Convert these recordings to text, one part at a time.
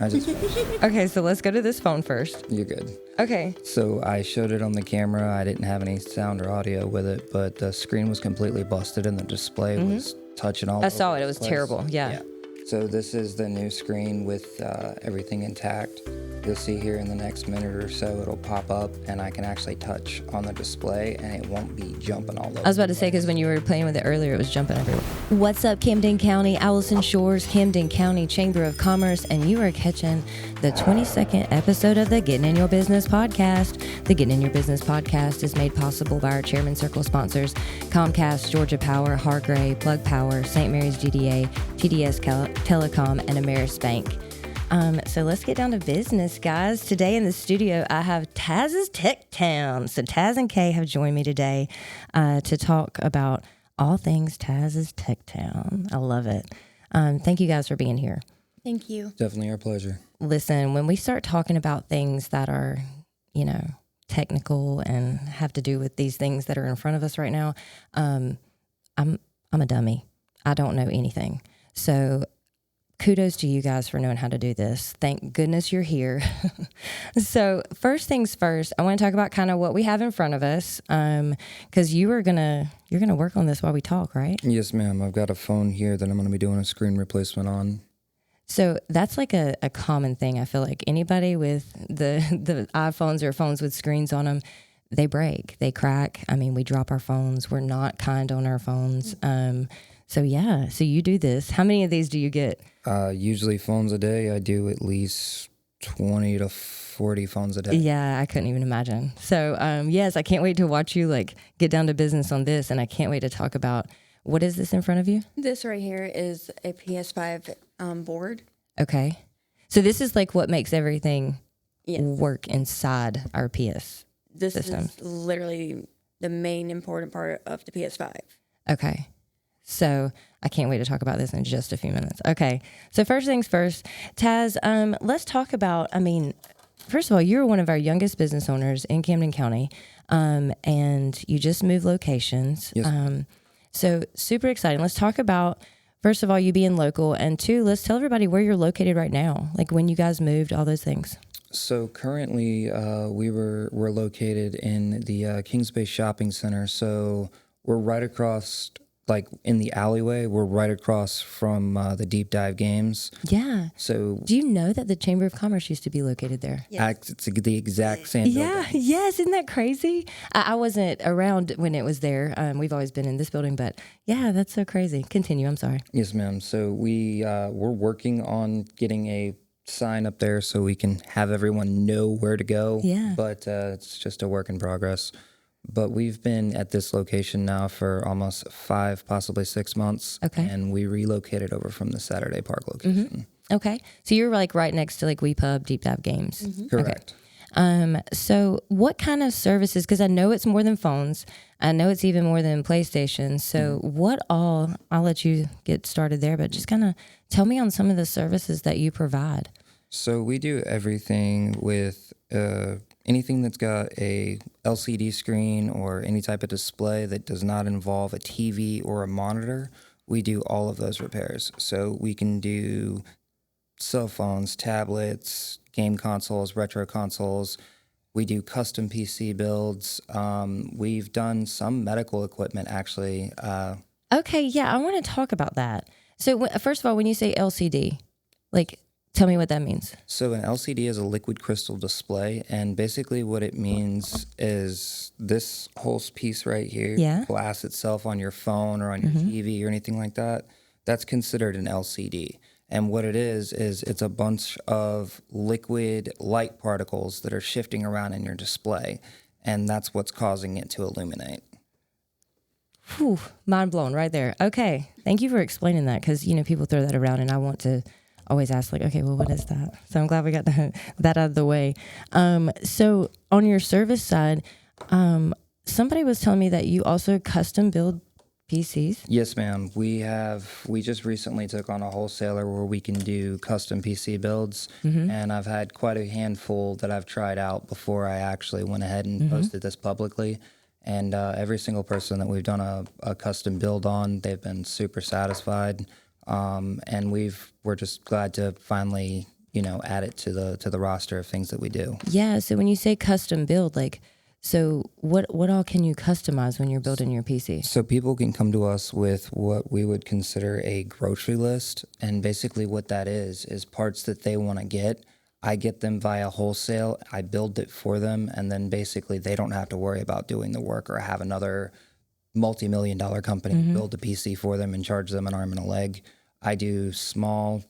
Okay, so let's go to this phone first. You're good. Okay. So I showed it on the camera. I didn't have any sound or audio with it, but the screen was completely busted and the display was touching all I over saw it. the It was place. terrible. Yeah. So this is the new screen with everything intact. You'll see here in the next minute or so, it'll pop up and I can actually touch on the display and it won't be jumping all over. I was about to say, because when you were playing with it earlier, it was jumping everywhere. What's up, Camden County, Alison Shores, Camden County Chamber of Commerce, and you are catching the 22nd episode of the Getting in Your Business podcast. The Getting in Your Business podcast is made possible by our Chairman Circle sponsors, Comcast, Georgia Power, Hargray, Plug Power, St. Mary's GDA, TDS Telecom, and Ameris Bank. So let's get down to business, guys. Today in the studio, I have Tazs Tech Town. So Taz and Kay have joined me today to talk about all things Taz's Tech Town. I love it. Thank you guys for being here. Thank you. Definitely our pleasure. Listen, when we start talking about things that are, technical and have to do with these things that are in front of us right now, I'm a dummy. I don't know anything. So kudos to you guys for knowing how to do this. Thank goodness you're here. So first things first, I want to talk about kind of what we have in front of us, because you're gonna work on this while we talk, right? Yes, ma'am. I've got a phone here that I'm going to be doing a screen replacement on. So that's like a common thing. I feel like anybody with the iPhones or phones with screens on them, they break, they crack. I mean, we drop our phones. We're not kind on our phones. So you do this. How many of these do you get? Usually phones a day. I do at least 20 to 40 phones a day. Yeah, I couldn't even imagine. So, yes, I can't wait to watch you get down to business on this. And I can't wait to talk about, what is this in front of you? This right here is a PS5 board. Okay. So this is what makes everything Yes. work inside our PS This system. is literally the main important part of the PS5. Okay. So I can't wait to talk about this in just a few minutes. Okay. So first things first, Taz, let's talk about, first of all, you're one of our youngest business owners in Camden County, and you just moved locations. Yes. So super exciting. Let's talk about, first of all, you being local, and two, let's tell everybody where you're located right now, like when you guys moved, all those things. So currently we're located in the Kings Bay Shopping Center. So we're right across, in the alleyway, we're right across from the Deep Dive Games. Yeah. So Do you know that the Chamber of Commerce used to be located there? Yes. it's the exact same Yeah, building. yes, isn't that crazy? I wasn't around when it was there. We've always been in this building, but yeah, that's so crazy. Continue, I'm sorry. Yes, ma'am. So we're working on getting a sign up there so we can have everyone know where to go. Yeah. But it's just a work in progress. But we've been at this location now for almost 5, possibly 6 months. Okay. And we relocated over from the Saturday Park location. Okay, so you're right next to WePub, Deep Dive Games. Correct. So what kind of services, because I know it's more than phones, I know it's even more than PlayStation, so what all, I'll let you get started there, but just kind of tell me on some of the services that you provide. So we do everything with anything that's got a LCD screen or any type of display that does not involve a TV or a monitor. We do all of those repairs. So we can do cell phones, tablets, game consoles, retro consoles. We do custom PC builds. We've done some medical equipment, actually. Okay, yeah, I want to talk about that. So first of all, when you say LCD, tell me what that means. So an LCD is a liquid crystal display, and basically what it means is this whole piece right here, Yeah. glass itself on your phone or on your TV or anything like that, that's considered an LCD. And what it is it's a bunch of liquid light particles that are shifting around in your display, and that's what's causing it to illuminate. Whew, mind blown right there. Okay, thank you for explaining that, because, people throw that around, and I want to always ask okay, well, what is that? So I'm glad we got that out of the way. So on your service side, somebody was telling me that you also custom build PCs. Yes, ma'am. We just recently took on a wholesaler where we can do custom PC builds, and I've had quite a handful that I've tried out before I actually went ahead and posted this publicly. And every single person that we've done a custom build on, they've been super satisfied. And we're just glad to finally add it to the roster of things that we do. Yeah. So when you say custom build, like, so what all can you customize when you're building your PC? So people can come to us with what we would consider a grocery list, and basically what that is parts that they want to get. I get them via wholesale. I build it for them, and then basically they don't have to worry about doing the work or have another multi-million-dollar company build a PC for them and charge them an arm and a leg. I do small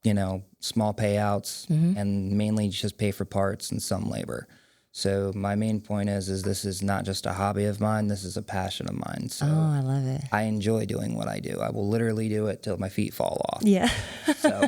payouts and mainly just pay for parts and some labor. So my main point is this is not just a hobby of mine. This is a passion of mine. So I love it. I enjoy doing what I do. I will literally do it till my feet fall off. Yeah. So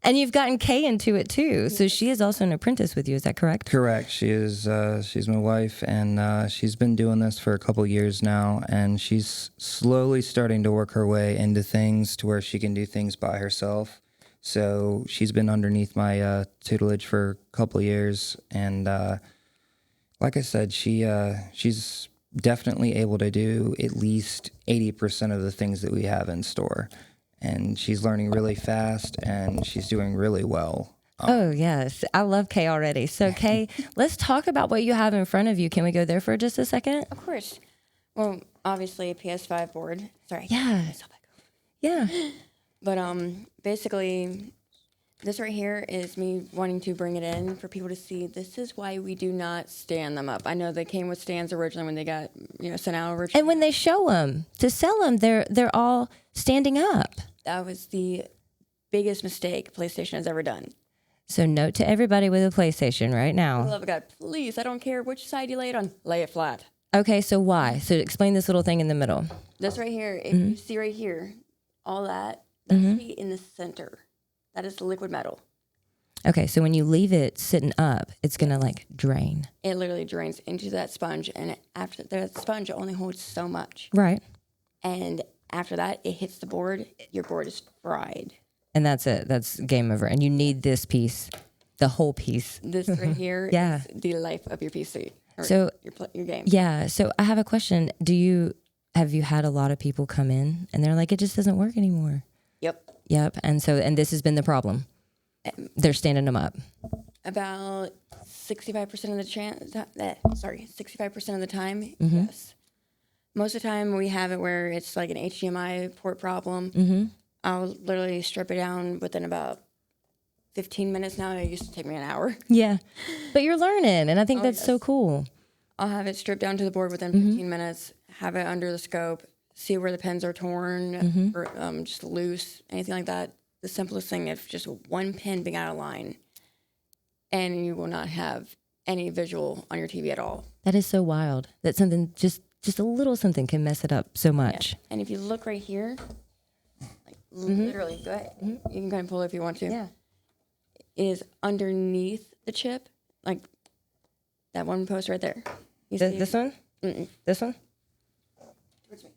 And you've gotten Kay into it too. So she is also an apprentice with you. Is that correct? correct. She is. She's my wife, and she's been doing this for a couple years now. And she's slowly starting to work her way into things to where she can do things by herself. So she's been underneath my tutelage for a couple of years, and like I said, she's definitely able to do at least 80% of the things that we have in store, and she's learning really fast, and she's doing really well. Oh, yes. I love Kay already. So, Kay, let's talk about what you have in front of you. Can we go there for just a second? Of course. Well, obviously a PS5 board. Sorry. Yeah. Yeah. But basically, this right here is me wanting to bring it in for people to see. This is why we do not stand them up. I know they came with stands originally when they got sent out originally. And when they show them to sell them, they're all standing up. That was the biggest mistake PlayStation has ever done. So note to everybody with a PlayStation right For the now. love of God, please, I don't care which side you lay it on, lay it flat. Okay, so why? So explain this little thing in the middle. This right here, if you see right here, all that's in the center. That is the liquid metal. Okay, so when you leave it sitting up, it's going to like drain. It literally drains into that sponge, and after that sponge only holds so much. Right. And after that, it hits the board. Your board is fried. And that's it. That's game over. And you need this piece, the whole piece. This right here Yeah. is the life of your PC. Or So- your game. Yeah. So I have a question. Have you had a lot of people come in and they're like, it just doesn't work anymore? Yep. And this has been the problem. They're standing them up. About 65% of the 65% of the time, yes. Most of the time we have it where it's like an HDMI port problem. I'll literally strip it down within about 15 minutes now. It used to take me an hour. Yeah. But you're learning. And I think that's so cool. I'll have it stripped down to the board within 15 minutes, have it under the scope, see where the pins are torn or just loose, anything like that. The simplest thing is just one pin being out of line, and you will not have any visual on your TV at all. That is so wild. That something, just a little something can mess it up so much. Yeah. And if you look right here, like literally, go ahead. You can kind of pull it if you want to. Yeah. It is underneath the chip, like that one post right there. You see This one? This one? towards me.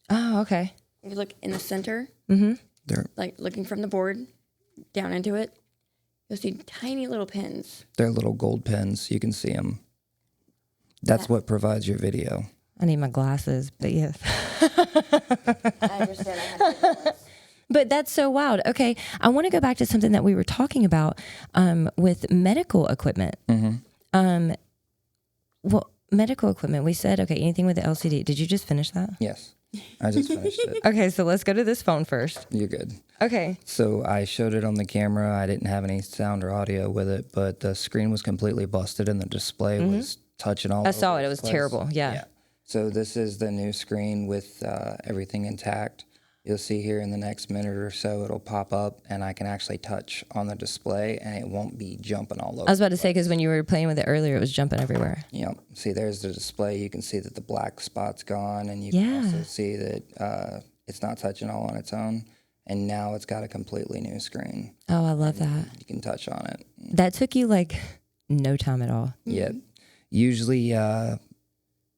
Oh, okay. If you look in the center, They're like looking from the board down into it, you'll see tiny little pins. they're little gold pins. You can see them. That's what provides your video. I need my glasses, but yes. I understand. I have to But that's so wild. Okay, I want to go back to something that we were talking about with medical equipment. Well, medical equipment, we said, okay, anything with the LCD. Did you just finish that? Yes, I just finished it. Okay, so let's go to this phone first. You're good. Okay. So I showed it on the camera. I didn't have any sound or audio with it, but the screen was completely busted and the display was touching all over. I saw it. It was the place. terrible. Yeah. So this is the new screen with everything intact. You'll see here in the next minute or so, it'll pop up and I can actually touch on the display and it won't be jumping all over. I was about to say, because when you were playing with it earlier, it was jumping everywhere. Yep. See, there's the display. You can see that the black spot's gone, and you can also see that it's not touching all on its own. And now it's got a completely new screen. Oh, I love that. You can touch on it. That took you like no time at all. Yep. Usually,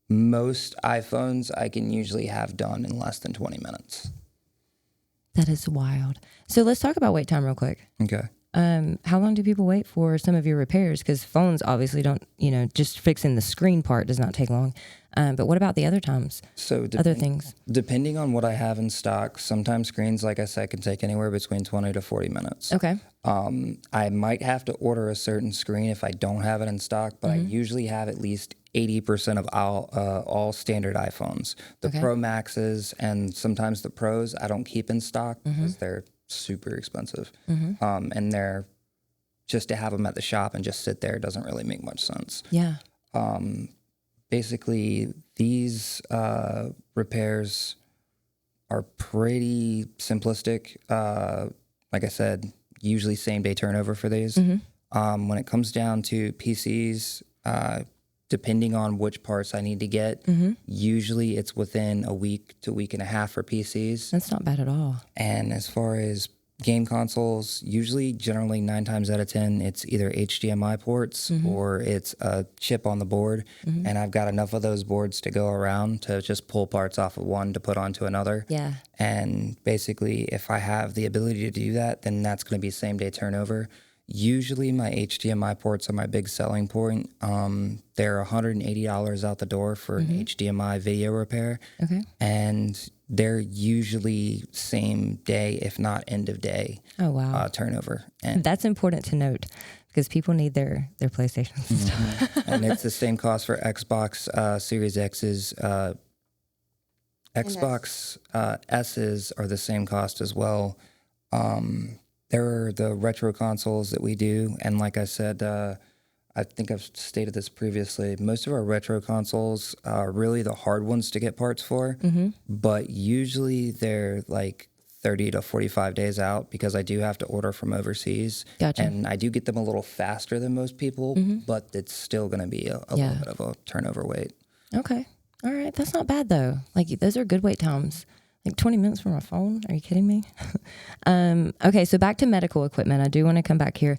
most iPhones I can usually have done in less than 20 minutes. That is wild. So let's talk about wait time real quick. Okay. How long do people wait for some of your repairs? Because phones obviously don't, just fixing the screen part does not take long. But what about the other times? So Other things? depending on what I have in stock, sometimes screens, like I said, can take anywhere between 20 to 40 minutes. Okay. I might have to order a certain screen if I don't have it in stock, but I usually have at least 80% of all standard iPhones. The Pro Maxes and sometimes the Pros I don't keep in stock because they're super expensive. And they're just to have them at the shop and just sit there doesn't really make much sense. Yeah. Basically, these repairs are pretty simplistic. Like I said, usually same day turnover for these. When it comes down to PCs, depending on which parts I need to get, usually it's within a week to week and a half for PCs. That's not bad at all. And as far as game consoles, generally 9 times out of 10, it's either HDMI ports or it's a chip on the board. And I've got enough of those boards to go around to just pull parts off of one to put onto another. Yeah. And basically, if I have the ability to do that, then that's going to be same day turnover. Usually my HDMI ports are my big selling point. They're $180 out the door for an HDMI video repair. Okay. And they're usually same day, if not end of day turnover. And that's important to note because people need their PlayStations and stuff. and it's the same cost for Xbox Series X's. Xbox S's are the same cost as well. There are the retro consoles that we do. And like I said, I think I've stated this previously, most of our retro consoles are really the hard ones to get parts for, but usually they're like 30 to 45 days out because I do have to order from overseas. Gotcha. And I do get them a little faster than most people, but it's still going to be a little bit of a turnover wait. Okay. All right. That's not bad though. Like those are good wait times. Like 20 minutes for my phone? Are you kidding me? Okay, so back to medical equipment. I do want to come back here.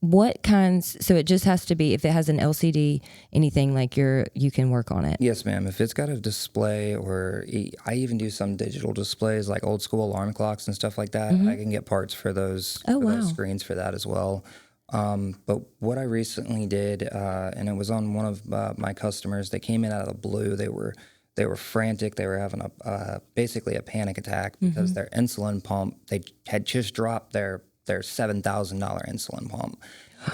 What kinds, so it just has to be, if it has an LCD, anything like you can work on it? Yes, ma'am. If it's got a display or I even do some digital displays like old school alarm clocks and stuff like that, I can get parts for those, those screens for that as well. But what I recently did, and it was on one of my customers, they came in out of the blue. They were frantic. They were having basically a panic attack because their insulin pump, they had just dropped their $7,000 insulin pump.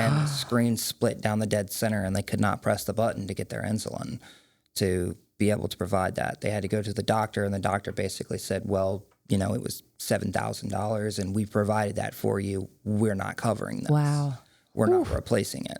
And the screen split down the dead center and they could not press the button to get their insulin to be able to provide that. They had to go to the doctor and the doctor basically said, well, it was $7,000 and we provided that for you. We're not covering this. Wow. We're not replacing it.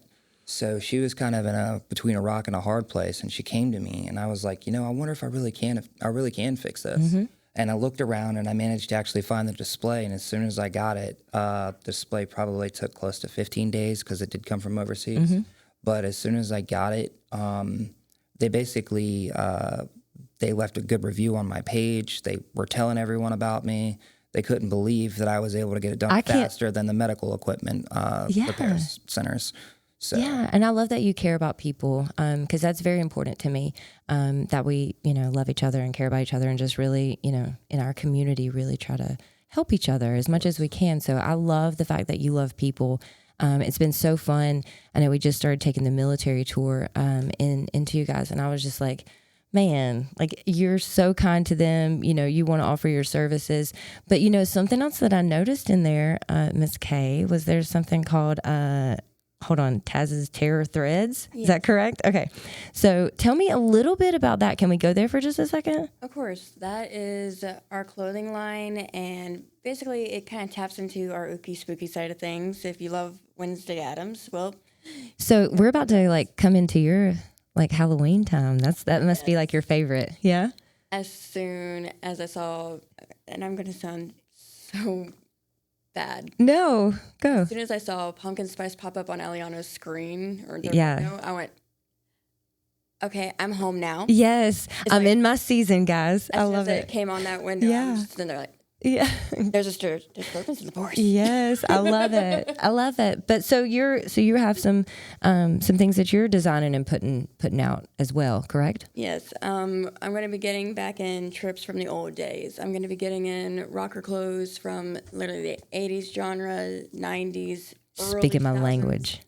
So she was kind of between a rock and a hard place, and she came to me, and I was like, I wonder if I really can fix this. And I looked around, and I managed to actually find the display. And as soon as I got it, the display probably took close to 15 days because it did come from overseas. But as soon as I got it, they basically they left a good review on my page. They were telling everyone about me. They couldn't believe that I was able to get it done faster than the medical equipment repair centers. So. Yeah, and I love that you care about people because that's very important to me, that we, love each other and care about each other and just really, in our community, really try to help each other as much as we can. So I love the fact that you love people. It's been so fun. I know we just started taking the military tour into you guys, and I was just like, man, like you're so kind to them. You want to offer your services. But, something else that I noticed in there, Miss Kay, was there's something called... hold on, Taz's Terror Threads. Yes. Is that correct? Okay. So tell me a little bit about that. Can we go there for just a second? Of course. That is our clothing line, and basically it kind of taps into our ooky spooky side of things. If you love Wednesday Addams, well. So we're about to come into your Halloween time. That must be your favorite. Yeah? As soon as I saw, and I'm going to sound so bad. No, go. As soon as I saw pumpkin spice pop up on Eliana's screen, I went, okay, I'm home now. Yes, I'm in my season, guys. I love it. It came on that window. Yeah. Then they're like, Yeah. There's a disturbance in the force. Yes, I love it. I love it. But so you have some things that you're designing and putting out as well, correct? Yes. I'm going to be getting back in trips from the old days. I'm going to be getting in rocker clothes from literally the 80s genre, 90s, Speaking my 2000s. language.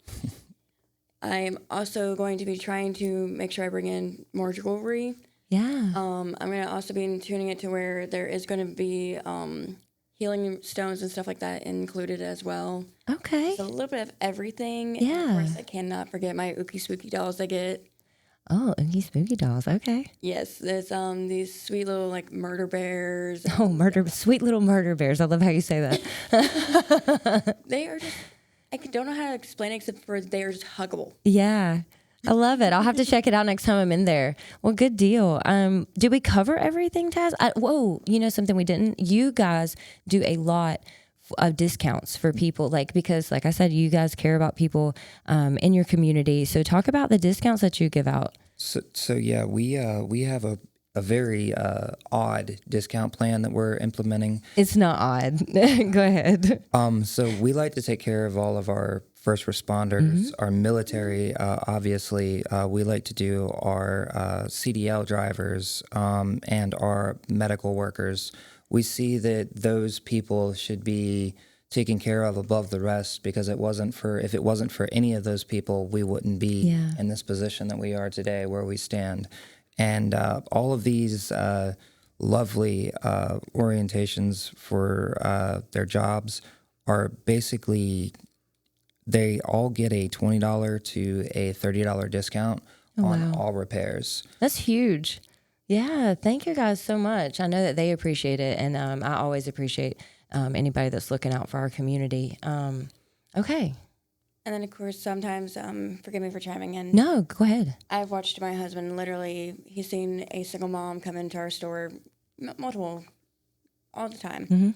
I'm also going to be trying to make sure I bring in more jewelry. Yeah. I'm going to also be tuning it to where there is going to be healing stones and stuff like that included as well. Okay. So a little bit of everything. Yeah. And of course, I cannot forget my Ookie Spooky dolls I get. Oh, and these spooky dolls. Okay. Yes, there's these sweet little like murder bears. Oh, sweet little murder bears. I love how you say that. They are just, I don't know how to explain it except for they're just huggable. Yeah. I love it. I'll have to check it out next time I'm in there. Well, good deal. Did we cover everything, Taz? Whoa, you know something we didn't? You guys do a lot of discounts for people, because like I said, you guys care about people in your community. So talk about the discounts that you give out. So yeah, we have a very odd discount plan that we're implementing. It's not odd. Go ahead. So we like to take care of all of our first responders, our military. Obviously, we like to do our CDL drivers and our medical workers. We see that those people should be taken care of above the rest, because if it wasn't for any of those people, we wouldn't be in this position that we are today, where we stand. And all of these lovely orientations for their jobs are basically, they all get a $20 to a $30 discount on all repairs. That's huge. Yeah, thank you guys so much. I know that they appreciate it, and I always appreciate anybody that's looking out for our community. Okay. And then, of course, sometimes, forgive me for chiming in. No, go ahead. I've watched my husband literally, he's seen a single mom come into our store, multiple, all the time. Mm-hmm.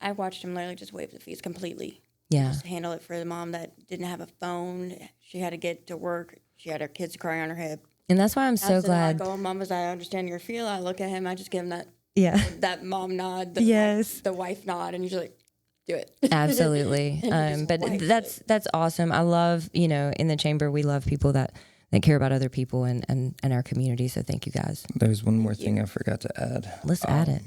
I've watched him literally just waive the fees completely. Yeah. Just handle it for the mom that didn't have a phone. She had to get to work. She had her kids crying on her hip. And that's why I'm so glad. I go, Mama's, I understand your feel. I look at him, I just give him that mom nod, the wife nod, and you're like, do it. Absolutely. But that's awesome. I love, in the chamber, we love people that care about other people and our community. So thank you guys. There's one more thing I forgot to add. Let's add it.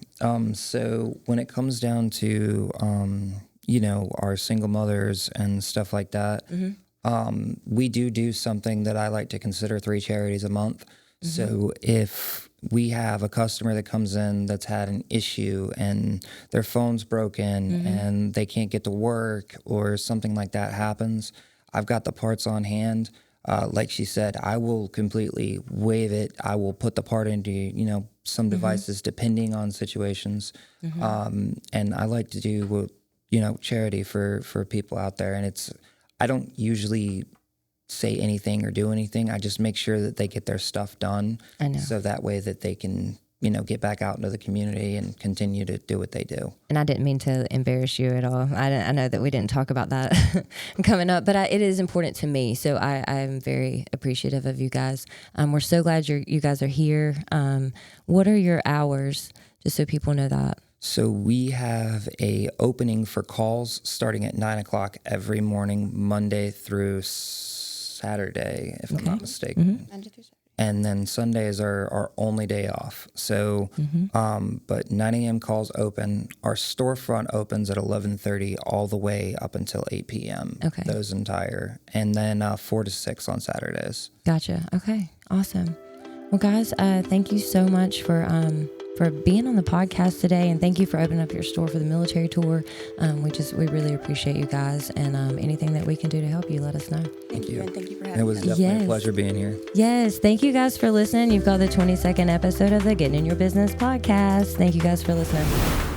So when it comes down to, our single mothers and stuff like that, we do something that I like to consider 3 charities a month. Mm-hmm. So if we have a customer that comes in that's had an issue and their phone's broken and they can't get to work, or something like that happens, I've got the parts on hand. Like she said, I will completely waive it. I will put the part into, some devices depending on situations. And I like to do, charity for people out there. And I don't usually say anything or do anything. I just make sure that they get their stuff done. I know. So that way that they can, get back out into the community and continue to do what they do. And I didn't mean to embarrass you at all. I know that we didn't talk about that coming up, but it is important to me. So I'm very appreciative of you guys. We're so glad you guys are here. What are your hours, just so people know that? So we have a opening for calls starting at 9:00 every morning, Monday through Saturday, if I'm not mistaken. Monday through Saturday. And then Sundays are our only day off. So, but 9 a.m. calls open. Our storefront opens at 11:30 all the way up until 8 p.m. Okay. Those entire. And then 4 to 6 on Saturdays. Gotcha. Okay. Awesome. Well, guys, thank you so much for being on the podcast today, and thank you for opening up your store for the military tour. We really appreciate you guys, and anything that we can do to help you, let us know. Thank you, and thank you for having us. It was definitely a pleasure being here. Yes, thank you guys for listening. You've got the 22nd episode of the Getting in Your Business podcast. Thank you guys for listening.